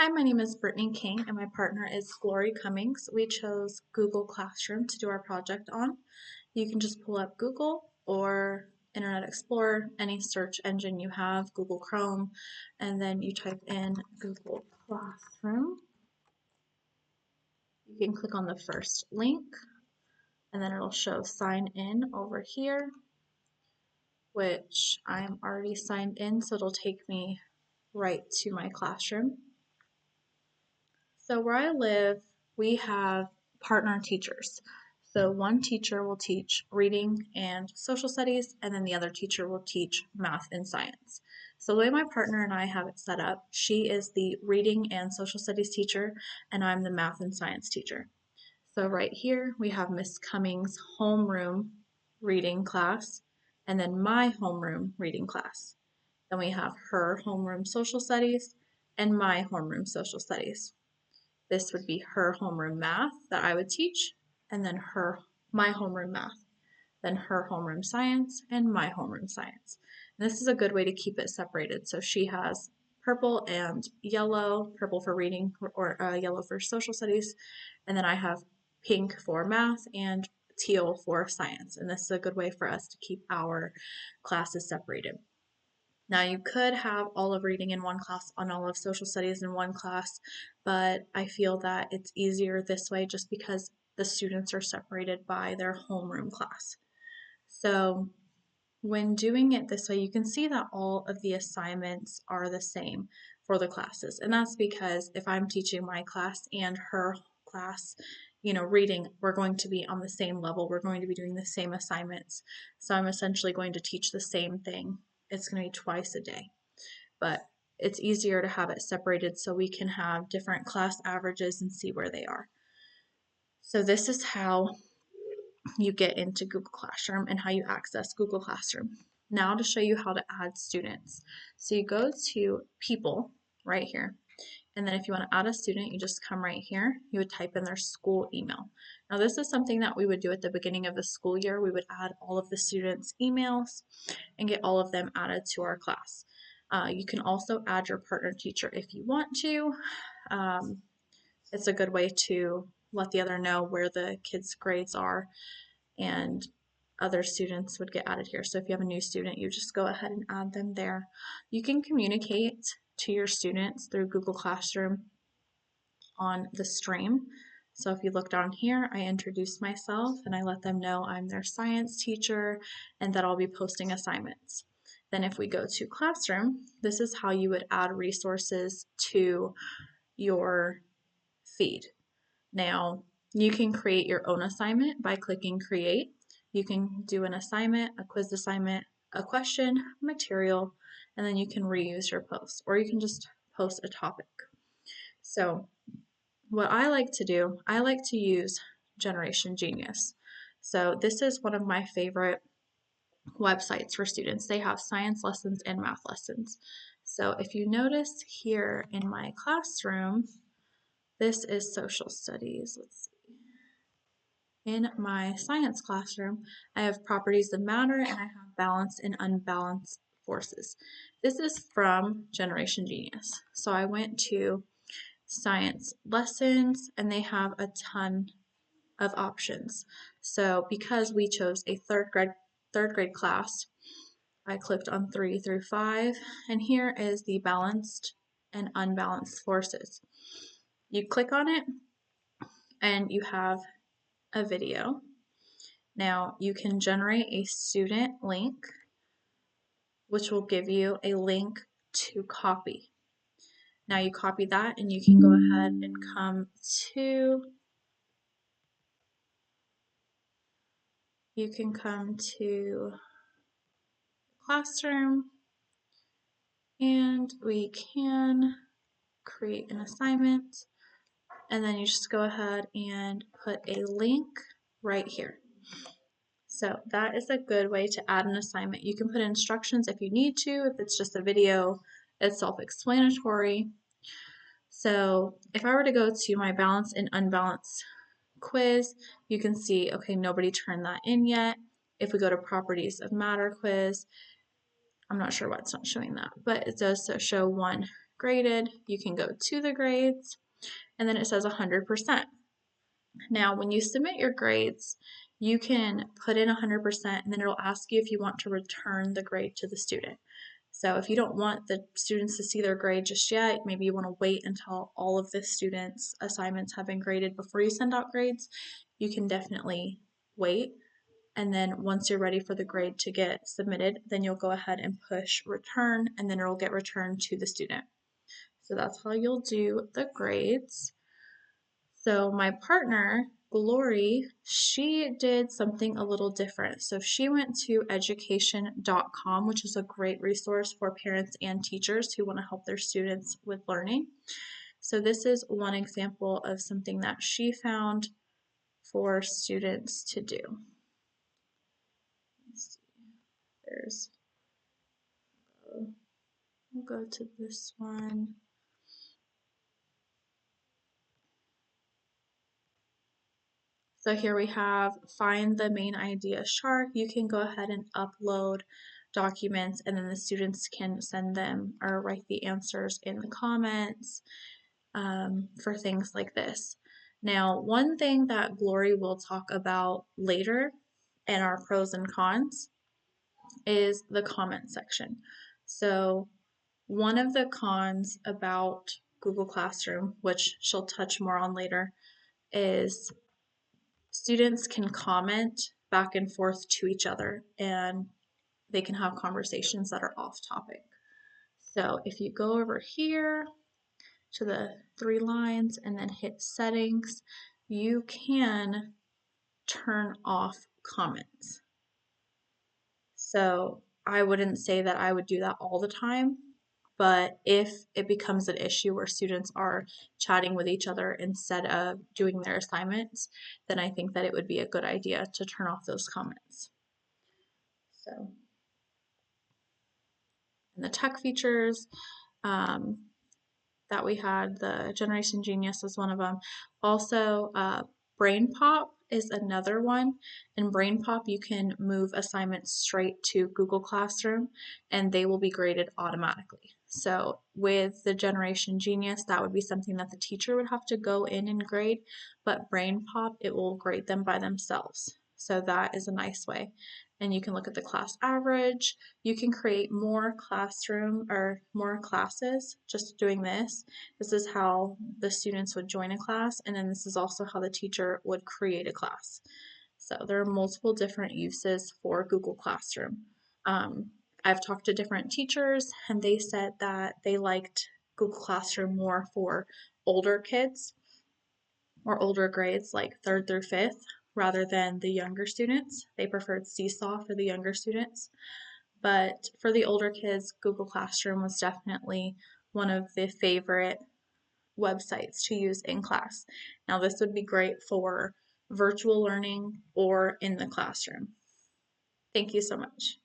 Hi, my name is Brittany King and my partner is Glory Cummings. We chose Google Classroom to do our project on. You can just pull up Google or Internet Explorer, any search engine you have, Google Chrome, and then you type in Google Classroom. You can click on the first link and then it'll show sign in over here, which I'm already signed in, so it'll take me right to my classroom. So where I live, we have partner teachers. So one teacher will teach reading and social studies, and then the other teacher will teach math and science. So the way my partner and I have it set up, she is the reading and social studies teacher, and I'm the math and science teacher. So right here, we have Miss Cummings' homeroom reading class, and then my homeroom reading class. Then we have her homeroom social studies and my homeroom social studies. This would be her homeroom math that I would teach, and then my homeroom math, then her homeroom science, and my homeroom science. And this is a good way to keep it separated. So she has purple and yellow, purple for reading or yellow for social studies, and then I have pink for math and teal for science. And this is a good way for us to keep our classes separated. Now you could have all of reading in one class and all of social studies in one class, but I feel that it's easier this way just because the students are separated by their homeroom class. So when doing it this way, you can see that all of the assignments are the same for the classes. And that's because if I'm teaching my class and her class, reading, we're going to be on the same level. We're going to be doing the same assignments. So I'm essentially going to teach the same thing. It's going to be twice a day, but it's easier to have it separated so we can have different class averages and see where they are. So this is how you get into Google Classroom and how you access Google Classroom. Now to show you how to add students. So you go to people right here. And then if you want to add a student, you just come right here. You would type in their school email. Now this is something that we would do at the beginning of the school year. We would add all of the students' emails and get all of them added to our class. You can also add your partner teacher if you want to. It's a good way to let the other know where the kids' grades are, and other students would get added here. So if you have a new student, you just go ahead and add them there. You can communicate to your students through Google Classroom on the stream. So if you look down here, I introduce myself and I let them know I'm their science teacher and that I'll be posting assignments. Then if we go to Classroom, this is how you would add resources to your feed. Now, you can create your own assignment by clicking Create. You can do an assignment, a quiz assignment, a question, material, and then you can reuse your post, or you can just post a topic. So what I like to do, I like to use Generation Genius. So this is one of my favorite websites for students. They have science lessons and math lessons. So if you notice here in my classroom, this is social studies. Let's see. In my science classroom, I have properties of matter and I have balanced and unbalanced forces. This is from Generation Genius. So I went to science lessons and they have a ton of options. So because we chose a third grade class, I clicked on 3 through 5, and here is the balanced and unbalanced forces. You click on it and you have a video. Now you can generate a student link, which will give you a link to copy. Now you copy that and you can go ahead and come to Classroom and we can create an assignment, and then you just go ahead and put a link right here. So that is a good way to add an assignment. You can put instructions if you need to. If it's just a video, it's self-explanatory. So if I were to go to my balanced and unbalanced quiz, you can see, okay, nobody turned that in yet. If we go to properties of matter quiz, I'm not sure why it's not showing that, but it does show one graded, you can go to the grades, and then it says 100%. Now, when you submit your grades, you can put in 100% and then it'll ask you if you want to return the grade to the student. So if you don't want the students to see their grade just yet, maybe you want to wait until all of the students' assignments have been graded before you send out grades, you can definitely wait. And then once you're ready for the grade to get submitted, then you'll go ahead and push return, and then it'll get returned to the student. So that's how you'll do the grades. So my partner, Glory, she did something a little different. So she went to education.com, which is a great resource for parents and teachers who want to help their students with learning. So this is one example of something that she found for students to do. Let's see. We'll go to this one. So here we have find the main idea shark. You can go ahead and upload documents and then the students can send them or write the answers in the comments for things like this. Now, one thing that Glory will talk about later in our pros and cons is the comment section. So one of the cons about Google Classroom, which she'll touch more on later, is students can comment back and forth to each other and they can have conversations that are off topic. So if you go over here to the 3 lines and then hit settings, you can turn off comments. So I wouldn't say that I would do that all the time, but if it becomes an issue where students are chatting with each other instead of doing their assignments, then I think that it would be a good idea to turn off those comments. So, and the tech features that we had, the Generation Genius is one of them. Also, BrainPop is another one. In BrainPop, you can move assignments straight to Google Classroom and they will be graded automatically. So with the Generation Genius, that would be something that the teacher would have to go in and grade, but BrainPop, it will grade them by themselves. So that is a nice way. And you can look at the class average. You can create more classroom or more classes just doing this. This is how the students would join a class, and then this is also how the teacher would create a class. So there are multiple different uses for Google Classroom. I've talked to different teachers, and they said that they liked Google Classroom more for older kids or older grades like 3rd through 5th rather than the younger students. They preferred Seesaw for the younger students. But for the older kids, Google Classroom was definitely one of the favorite websites to use in class. Now, this would be great for virtual learning or in the classroom. Thank you so much.